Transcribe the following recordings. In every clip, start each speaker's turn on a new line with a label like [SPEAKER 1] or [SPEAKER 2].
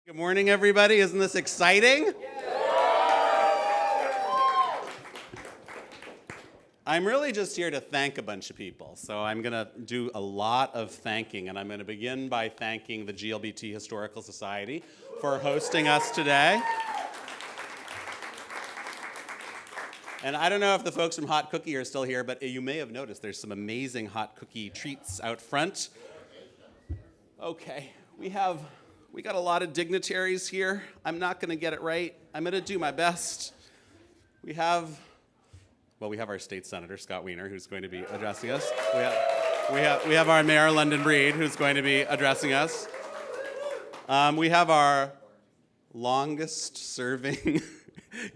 [SPEAKER 1] Good morning, everybody. Isn't this exciting? I'm really just here to thank a bunch of people. So I'm going to do a lot of thanking, and I'm going to begin by thanking the GLBT Historical Society for hosting us today. And I don't know if the folks from Hot Cookie are still here, but you may have noticed there's some amazing hot cookie treats out front. Okay, we got a lot of dignitaries here. I'm not going to get it right. I'm going to do my best. We have our state senator, Scott Wiener, who's going to be addressing us. We have our mayor, London Breed, who's going to be addressing us. We have our longest-serving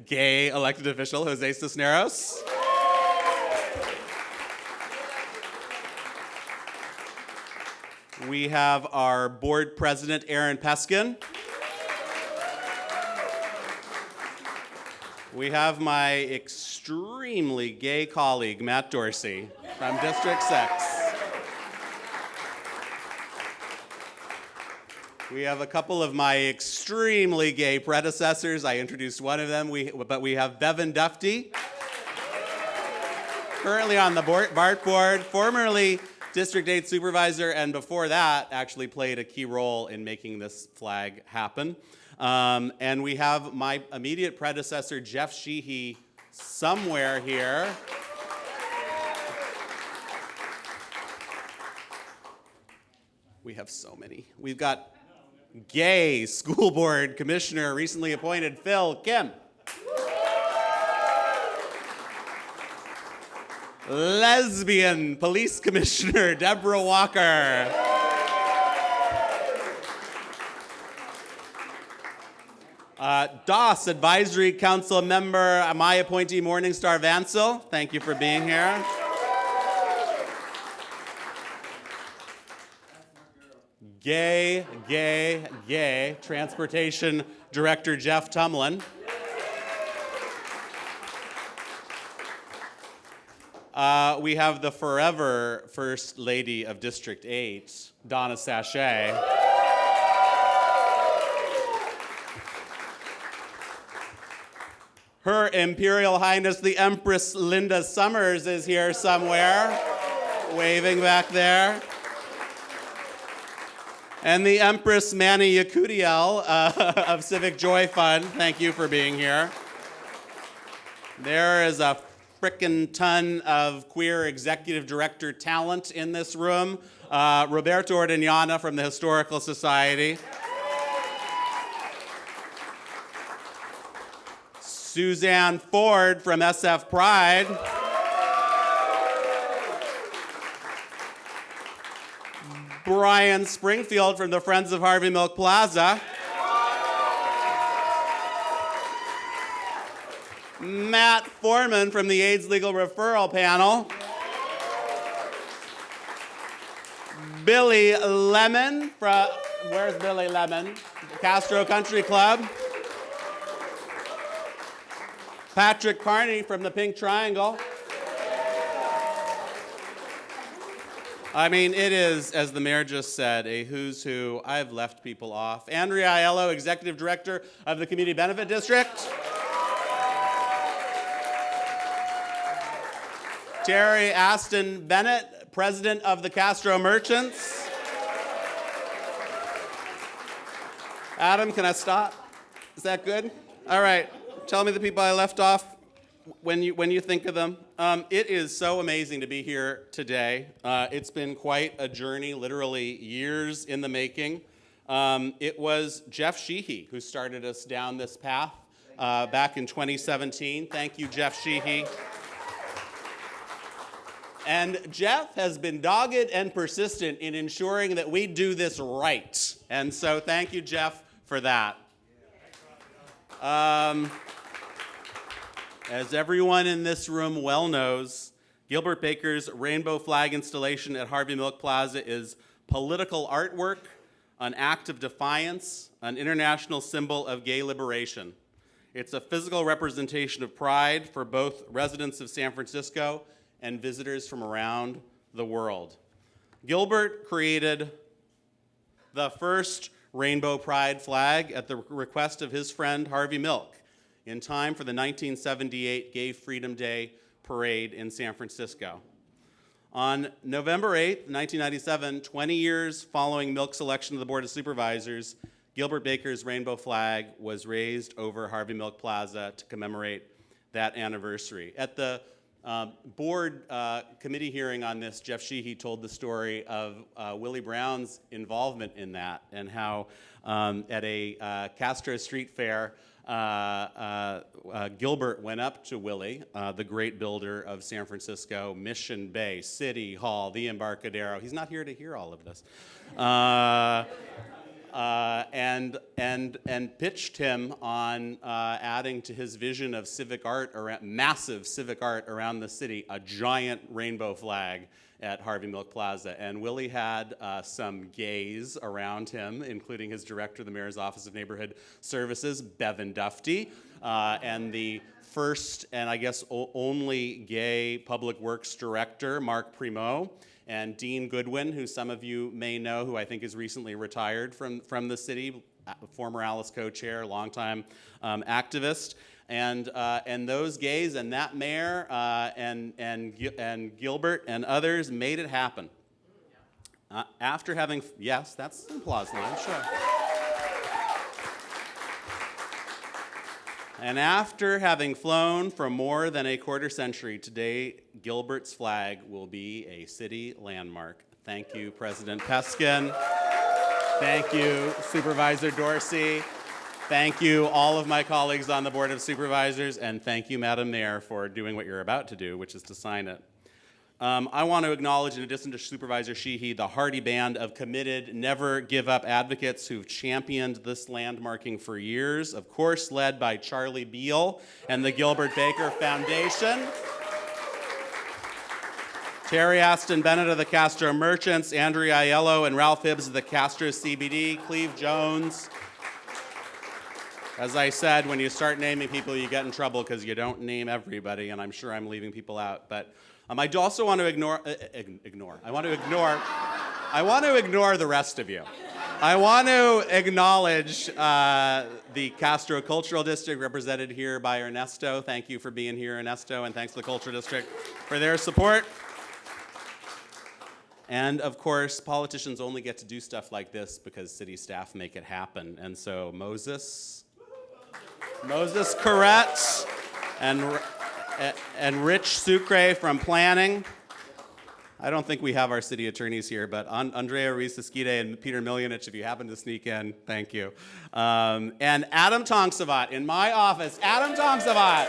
[SPEAKER 1] gay elected official, Jose Cisneros. We have our board president, Aaron Peskin. We have my extremely gay colleague, Matt Dorsey, from District 6. We have a couple of my extremely gay predecessors. I introduced one of them, but we have Bevan Dufty, currently on the BART board, formerly District 8 supervisor, and before that actually played a key role in making this flag happen. And we have my immediate predecessor, Jeff Sheehy, somewhere here. We have so many. We've got gay school board commissioner, recently appointed Phil Kim. Lesbian police commissioner, Deborah Walker. DOS Advisory Council member, my appointee, Morningstar Vansel. Thank you for being here. Gay Transportation Director Jeff Tumlin. We have the forever First Lady of District 8, Donna Sachet. Her Imperial Highness, the Empress Linda Summers, is here somewhere, waving back there. And the Empress Manny Yakudiel of Civic Joy Fund, thank you for being here. There is a frickin' ton of queer executive director talent in this room. Roberto Ordeñana from the Historical Society. Suzanne Ford from SF Pride. Brian Springfield from the Friends of Harvey Milk Plaza. Matt Foreman from the AIDS Legal Referral Panel. Billy Lemon from, where's Billy Lemon? Castro Country Club. Patrick Carney from the Pink Triangle. I mean, it is, as the mayor just said, a who's who. I've left people off. Andrea Aiello, Executive Director of the Community Benefit District. Terry Aston Bennett, President of the Castro Merchants. Adam, can I stop? Is that good? All right. Tell me the people I left off when you think of them. It is so amazing to be here today. It's been quite a journey, literally years in the making. It was Jeff Sheehy who started us down this path back in 2017. Thank you, Jeff Sheehy. And Jeff has been dogged and persistent in ensuring that we do this right. And so thank you, Jeff, for that. As everyone in this room well knows, Gilbert Baker's rainbow flag installation at Harvey Milk Plaza is political artwork, an act of defiance, an international symbol of gay liberation. It's a physical representation of pride for both residents of San Francisco and visitors from around the world. Gilbert created the first rainbow pride flag at the request of his friend Harvey Milk in time for the 1978 Gay Freedom Day parade in San Francisco. On November 8, 1997, 20 years following Milk's election to the Board of Supervisors, Gilbert Baker's rainbow flag was raised over Harvey Milk Plaza to commemorate that anniversary. At the board committee hearing on this, Jeff Sheehy told the story of Willie Brown's involvement in that and how at a Castro Street fair, Gilbert went up to Willie, the great builder of San Francisco, Mission Bay, City Hall, the Embarcadero. He's not here to hear all of this. And pitched him on adding to his vision of civic art, massive civic art around the city, a giant rainbow flag at Harvey Milk Plaza. And Willie had some gays around him, including his director of the Mayor's Office of Neighborhood Services, Bevan Dufty, and the first and I guess only gay public works director, Mark Primo, and Dean Goodwin, who some of you may know, who I think is recently retired from the city, former Alice co-chair, longtime activist. And those gays and that mayor and Gilbert and others made it happen. After having, yes, that's an applause line, sure. And after having flown for more than a quarter century, today Gilbert's flag will be a city landmark. Thank you, President Peskin. Thank you, Supervisor Dorsey. Thank you, all of my colleagues on the Board of Supervisors, and thank you, Madam Mayor, for doing what you're about to do, which is to sign it. I want to acknowledge, in addition to Supervisor Sheehy, the hearty band of committed, never-give-up advocates who've championed this landmarking for years, of course led by Charlie Beal and the Gilbert Baker Foundation, Terry Aston Bennett of the Castro Merchants, Andrea Aiello and Ralph Hibbs of the Castro CBD, Cleve Jones. As I said, when you start naming people, you get in trouble because you don't name everybody, and I'm sure I'm leaving people out. But I also want to ignore the rest of you. I want to acknowledge the Castro Cultural District, represented here by Ernesto. Thank you for being here, Ernesto, and thanks to the Cultural District for their support. And of course, politicians only get to do stuff like this because city staff make it happen. And so Moses Corrett and Rich Sucre from planning. I don't think we have our city attorneys here, but Andrea Ruiz-Esquide and Peter Milyanich, if you happen to sneak in, thank you. And Adam Tongsavat in my office. Adam Tongsavat.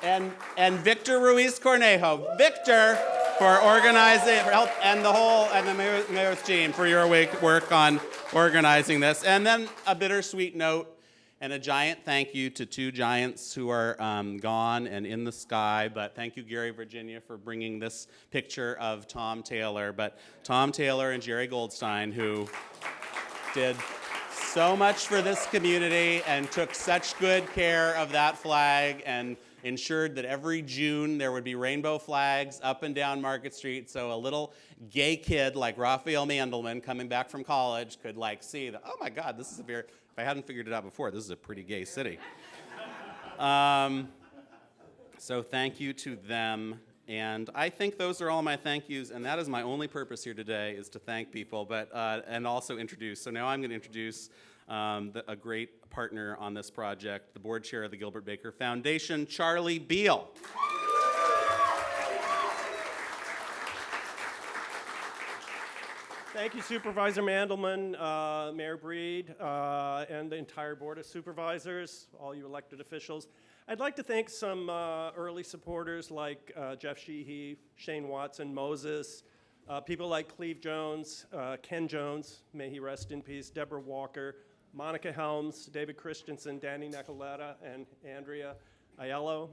[SPEAKER 1] And Victor Ruiz Cornejo. Victor, for organizing, for help, and the mayor's team for your work on organizing this. And then a bittersweet note and a giant thank you to two giants who are gone and in the sky. But thank you, Gary, Virginia, for bringing this picture of Tom Taylor. But Tom Taylor and Jerry Goldstein, who did so much for this community and took such good care of that flag and ensured that every June there would be rainbow flags up and down Market Street, so a little gay kid like Raphael Mandelman coming back from college could see that, oh my God, this is a very, if I hadn't figured it out before, this is a pretty gay city. So thank you to them. And I think those are all my thank yous, and that is my only purpose here today, is to thank people, but and also introduce. So now I'm going to introduce a great partner on this project, the board chair of the Gilbert Baker Foundation, Charlie Beal.
[SPEAKER 2] Thank you, Supervisor Mandelman, Mayor Breed, and the entire Board of Supervisors, all you elected officials. I'd like to thank some early supporters like Jeff Sheehy, Shane Watson, Moses, people like Cleve Jones, Ken Jones, may he rest in peace, Deborah Walker, Monica Helms, David Christensen, Danny Nicoletta, and Andrea Aiello.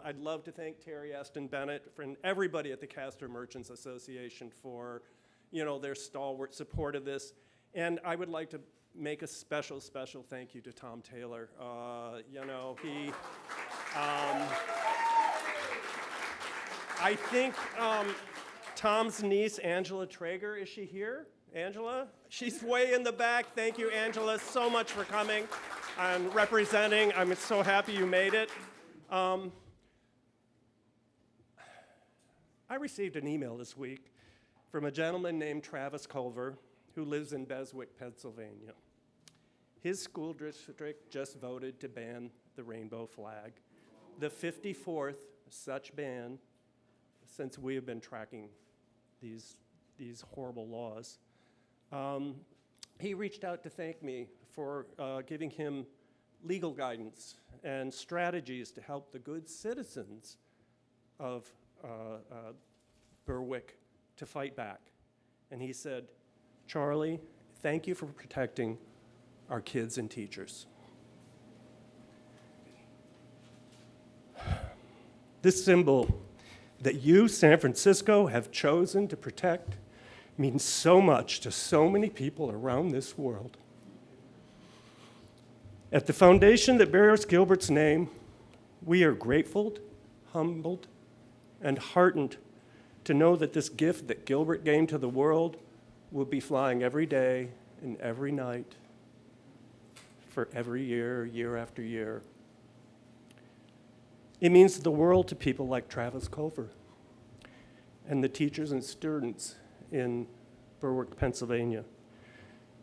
[SPEAKER 2] I'd love to thank Terry Aston Bennett and everybody at the Castro Merchants Association for their stalwart support of this. And I would like to make a special thank you to Tom Taylor. He, Tom's niece, Angela Traeger, is she here? Angela? She's way in the back. Thank you, Angela, so much for coming and representing. I'm so happy you made it. I received an email this week from a gentleman named Travis Culver who lives in Beswick, Pennsylvania. His school district just voted to ban the rainbow flag, the 54th such ban since we have been tracking these horrible laws. He reached out to thank me for giving him legal guidance and strategies to help the good citizens of Berwick to fight back. And he said, Charlie, thank you for protecting our kids and teachers. This symbol that you, San Francisco, have chosen to protect means so much to so many people around this world. At the foundation that bears Gilbert's name, we are grateful, humbled, and heartened to know that this gift that Gilbert gave to the world will be flying every day and every night for every year, year after year. It means the world to people like Travis Culver and the teachers and students in Berwick, Pennsylvania.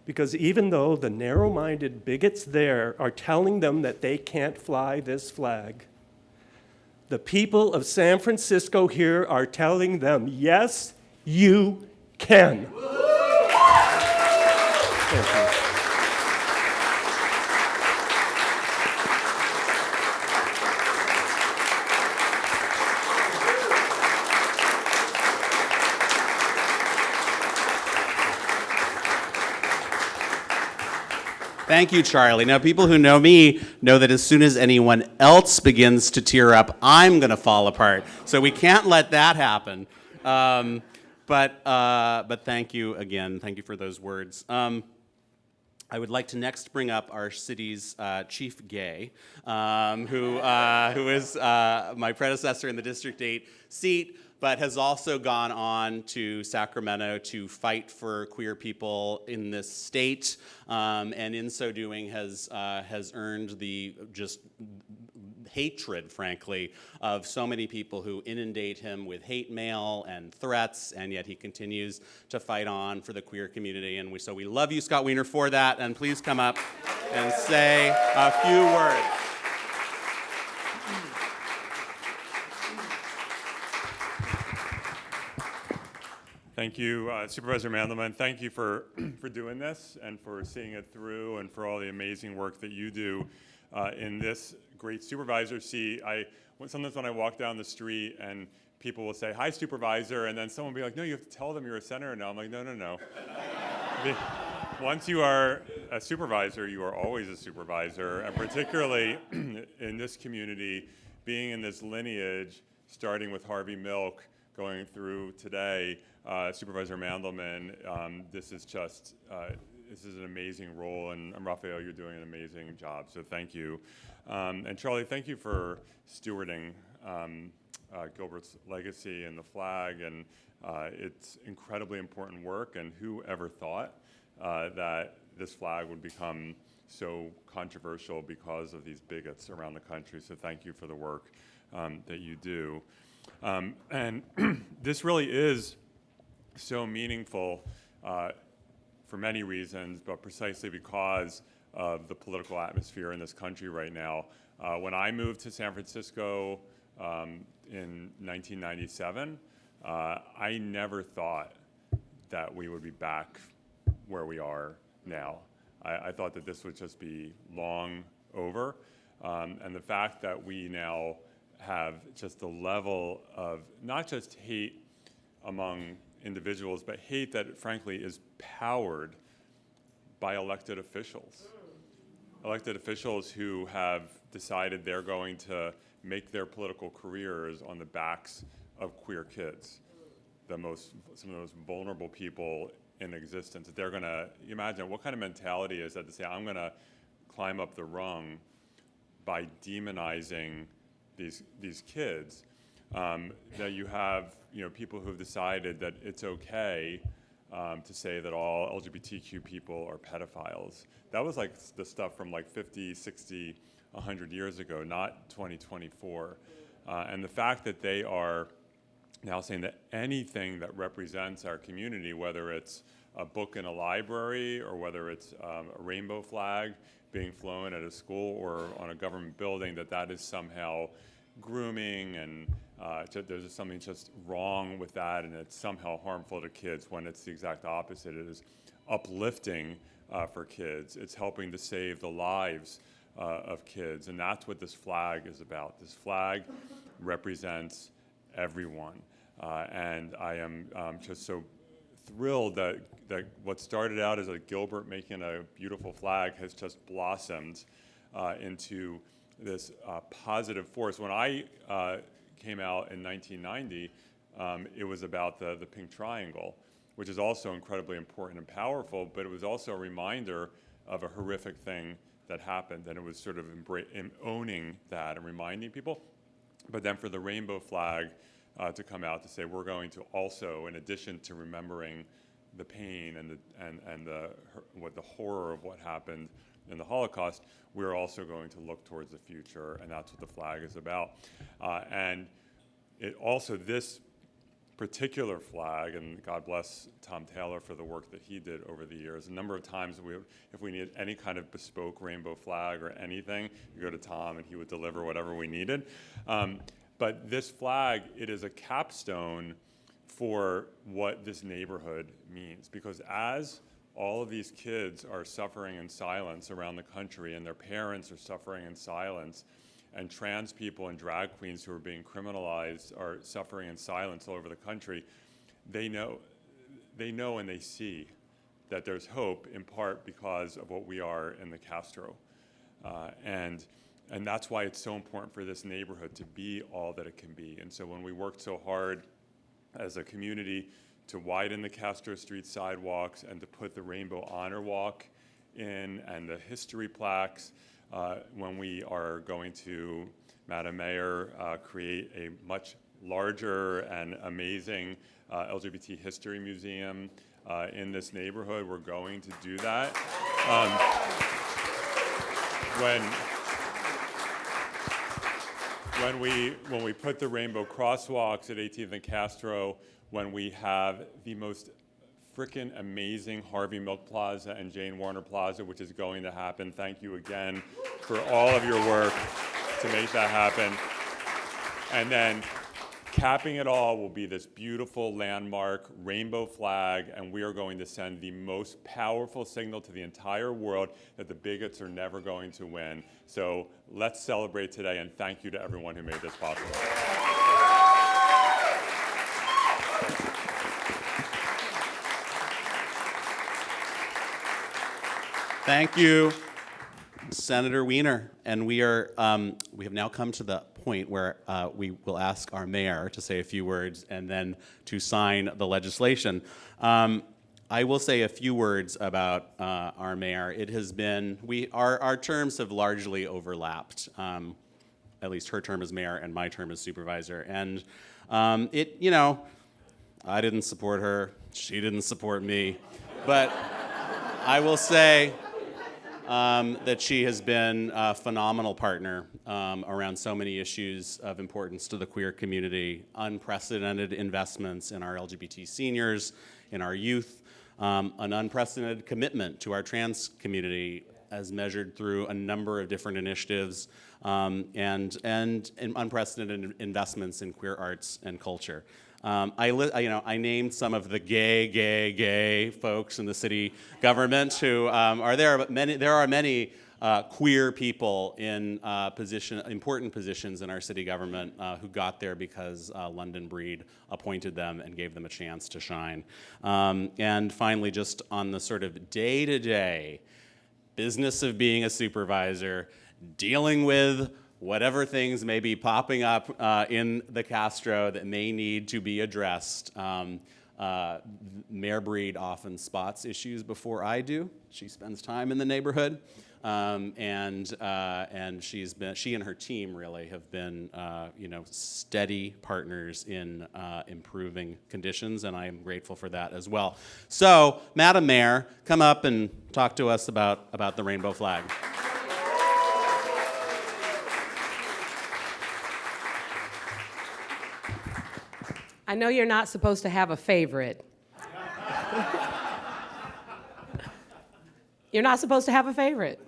[SPEAKER 2] Because even though the narrow-minded bigots there are telling them that they can't fly this flag, the people of San Francisco here are telling them, yes, you can. Thank you.
[SPEAKER 1] Thank you, Charlie. Now, people who know me know that as soon as anyone else begins to tear up, I'm going to fall apart. So we can't let that happen. But thank you again. Thank you for those words. I would like to next bring up our city's Chief Gay, who is my predecessor in the District 8 seat, but has also gone on to Sacramento to fight for queer people in this state, and in so doing has earned the just hatred, frankly, of so many people who inundate him with hate mail and threats, and yet he continues to fight on for the queer community. And so we love you, Scott Wiener, for that, and please come up and say a few words.
[SPEAKER 3] Thank you, Supervisor Mandelman. Thank you for doing this and for seeing it through and for all the amazing work that you do in this great supervisor seat. Sometimes when I walk down the street and people will say, hi, Supervisor, and then someone will be like, no, you have to tell them you're a senator now. I'm like, no. Once you are a supervisor, you are always a supervisor, and particularly in this community, being in this lineage, starting with Harvey Milk, going through today, Supervisor Mandelman, this is an amazing role, and Raphael, you're doing an amazing job, so thank you. And Charlie, thank you for stewarding Gilbert's legacy and the flag, and it's incredibly important work, and who ever thought that this flag would become so controversial because of these bigots around the country, so thank you for the work that you do. And this really is so meaningful for many reasons, but precisely because of the political atmosphere in this country right now. When I moved to San Francisco in 1997, I never thought that we would be back where we are now. I thought that this would just be long over. And the fact that we now have just the level of not just hate among individuals, but hate that frankly is powered by elected officials. Elected officials who have decided they're going to make their political careers on the backs of queer kids, some of the most vulnerable people in existence. They're gonna, imagine what kind of mentality is that to say, I'm gonna climb up the rung by demonizing these kids. that you have people who have decided that it's okay to say that all LGBTQ people are pedophiles. That was like the stuff from like 50, 60, 100 years ago, not 2024. And the fact that they are now saying that anything that represents our community, whether it's a book in a library or whether it's a rainbow flag being flown at a school or on a government building, that is somehow grooming and there's something just wrong with that, and it's somehow harmful to kids, when it's the exact opposite. It is uplifting for kids. It's helping to save the lives of kids, and that's what this flag is about. This flag represents everyone, and I am just so thrilled that what started out as a Gilbert making a beautiful flag has just blossomed into this positive force. When I came out in 1990, it was about the pink triangle, which is also incredibly important and powerful, but it was also a reminder of a horrific thing that happened, and it was sort of owning that and reminding people. But then for the rainbow flag to come out to say, we're going to also, in addition to remembering the pain and the horror of what happened in the Holocaust, we're also going to look towards the future, and that's what the flag is about. And it also, this particular flag, and God bless Tom Taylor for the work that he did over the years. A number of times, if we needed any kind of bespoke rainbow flag or anything, you go to Tom and he would deliver whatever we needed. But this flag, it is a capstone for what this neighborhood means, because as all of these kids are suffering in silence around the country, and their parents are suffering in silence, and trans people and drag queens who are being criminalized are suffering in silence all over the country, they know and they see that there's hope, in part because of what we are in the Castro. And that's why it's so important for this neighborhood to be all that it can be. And so when we worked so hard as a community to widen the Castro Street sidewalks and to put the Rainbow Honor Walk in and the history plaques, when we are going to, Madam Mayor, create a much larger and amazing LGBT history museum in this neighborhood, we're going to do that. When we put the rainbow crosswalks at 18th and Castro, when we have the most frickin' amazing Harvey Milk Plaza and Jane Warner Plaza, which is going to happen. Thank you again for all of your work to make that happen. And then capping it all will be this beautiful landmark rainbow flag, and we are going to send the most powerful signal to the entire world that the bigots are never going to win. So let's celebrate today, and thank you to everyone who made this possible.
[SPEAKER 1] Thank you, Senator Wiener. And we have now come to the point where we will ask our mayor to say a few words and then to sign the legislation. I will say a few words about our mayor. It has been, our terms have largely overlapped, at least her term as mayor and my term as supervisor. And I didn't support her, she didn't support me, but I will say that she has been a phenomenal partner around so many issues of importance to the queer community, unprecedented investments in our LGBT seniors, in our youth, an unprecedented commitment to our trans community as measured through a number of different initiatives, and unprecedented investments in queer arts and culture. I named some of the gay folks in the city government who are there, but there are many queer people in important positions in our city government who got there because London Breed appointed them and gave them a chance to shine. And finally, just on the sort of day-to-day business of being a supervisor, dealing with whatever things may be popping up in the Castro that may need to be addressed. Mayor Breed often spots issues before I do. She spends time in the neighborhood. and she and her team really have been steady partners in improving conditions, and I am grateful for that as well. So, Madam Mayor, come up and talk to us about the rainbow flag.
[SPEAKER 4] I know you're not supposed to have a favorite. You're not supposed to have a favorite.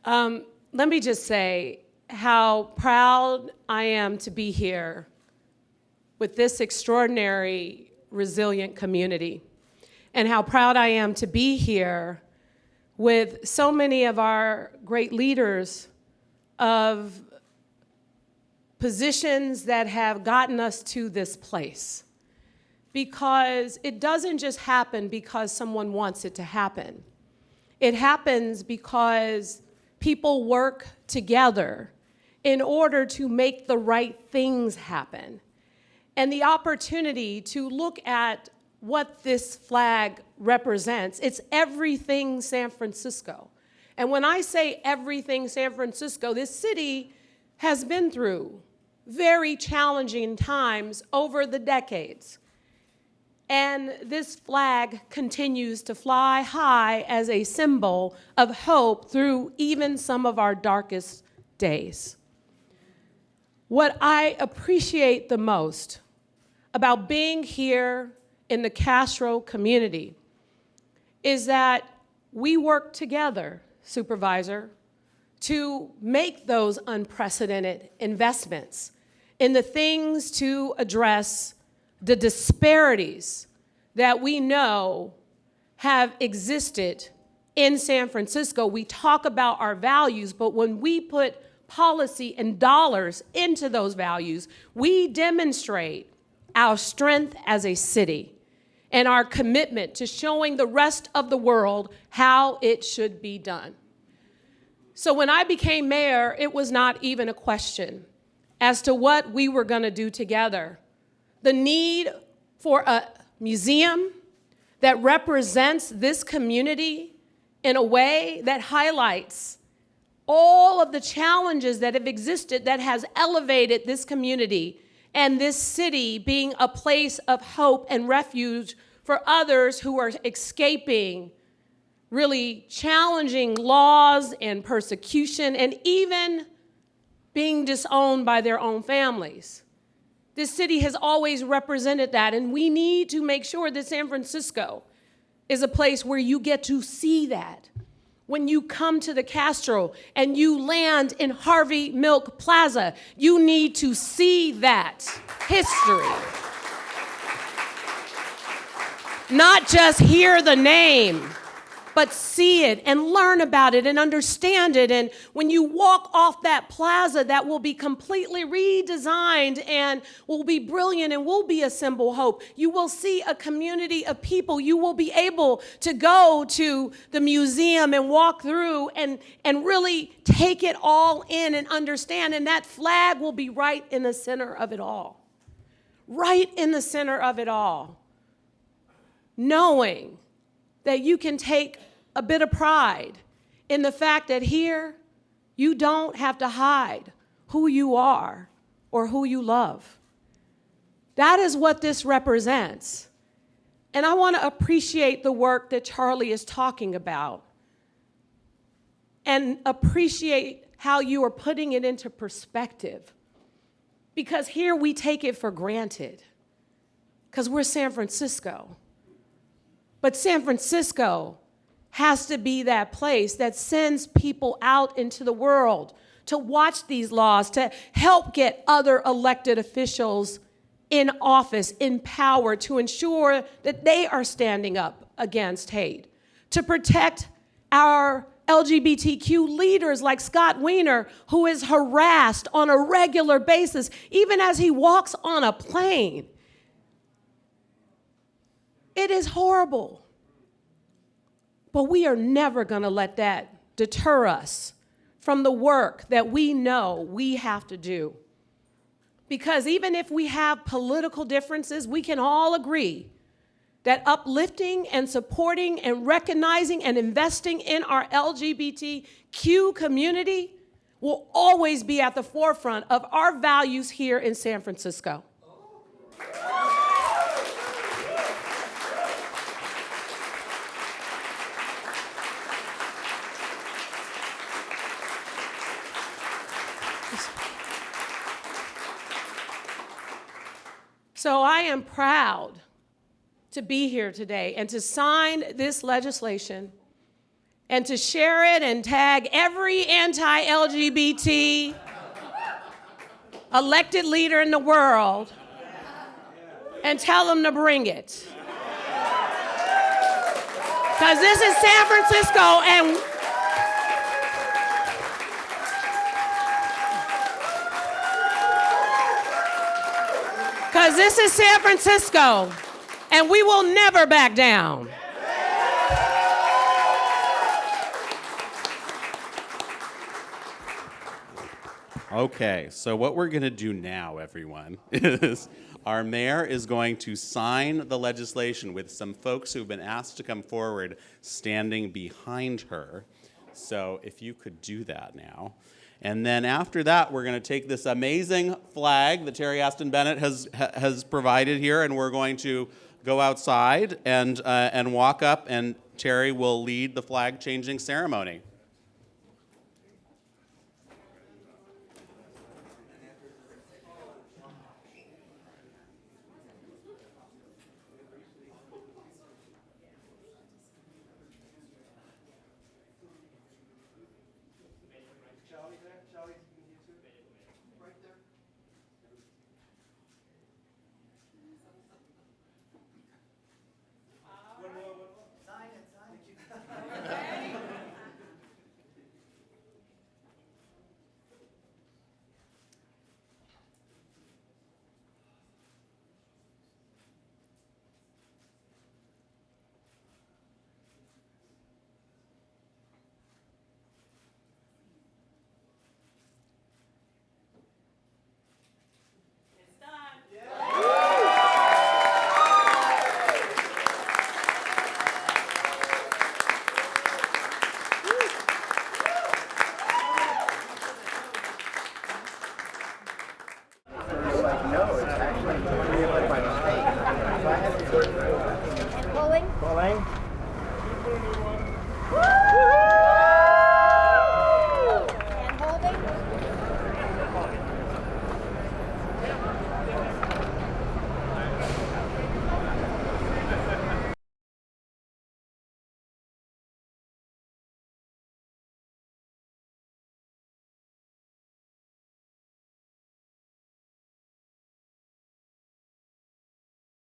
[SPEAKER 4] Let me just say how proud I am to be here with this extraordinary, resilient community, and how proud I am to be here with so many of our great leaders of positions that have gotten us to this place. Because it doesn't just happen because someone wants it to happen. It happens because people work together in order to make the right things happen. And the opportunity to look at what this flag represents, it's everything San Francisco. And when I say everything San Francisco, this city has been through very challenging times over the decades. And this flag continues to fly high as a symbol of hope through even some of our darkest days. What I appreciate the most about being here in the Castro community is that we work together, Supervisor, to make those unprecedented investments in the things to address the disparities that we know have existed in San Francisco. We talk about our values, but when we put policy and dollars into those values, we demonstrate our strength as a city and our commitment to showing the rest of the world how it should be done. So when I became mayor, it was not even a question as to what we were going to do together. The need for a museum that represents this community in a way that highlights all of the challenges that have existed that has elevated this community and this city being a place of hope and refuge for others who are escaping really challenging laws and persecution and even being disowned by their own families. This city has always represented that, and we need to make sure that San Francisco is a place where you get to see that. When you come to the Castro and you land in Harvey Milk Plaza, you need to see that history. Not just hear the name, but see it and learn about it and understand it. And when you walk off that plaza, that will be completely redesigned and will be brilliant and will be a symbol of hope. You will see a community of people. You will be able to go to the museum and walk through and really take it all in and understand. And that flag will be right in the center of it all. Right in the center of it all. Knowing that you can take a bit of pride in the fact that here you don't have to hide who you are or who you love. That is what this represents. And I want to appreciate the work that Charlie is talking about and appreciate how you are putting it into perspective. Because here we take it for granted because we're San Francisco. But San Francisco has to be that place that sends people out into the world to watch these laws, to help get other elected officials in office, in power, to ensure that they are standing up against hate, to protect our LGBTQ leaders like Scott Wiener, who is harassed on a regular basis, even as he walks on a plane. It is horrible. But we are never going to let that deter us from the work that we know we have to do. Because even if we have political differences, we can all agree that uplifting and supporting and recognizing and investing in our LGBTQ community will always be at the forefront of our values here in San Francisco. So I am proud to be here today and to sign this legislation and to share it and tag every anti-LGBT elected leader in the world and tell them to bring it. Because this is San Francisco and this is San Francisco, and we will never back down.
[SPEAKER 1] Okay, so what we're going to do now, everyone, is our mayor is going to sign the legislation with some folks who've been asked to come forward standing behind her. So if you could do that now. And then after that, we're going to take this amazing flag that Terry Aston Bennett has provided here, and we're going to go outside and walk up, and Terry will lead the flag changing ceremony.
[SPEAKER 5] Bowling.
[SPEAKER 6] Bowling.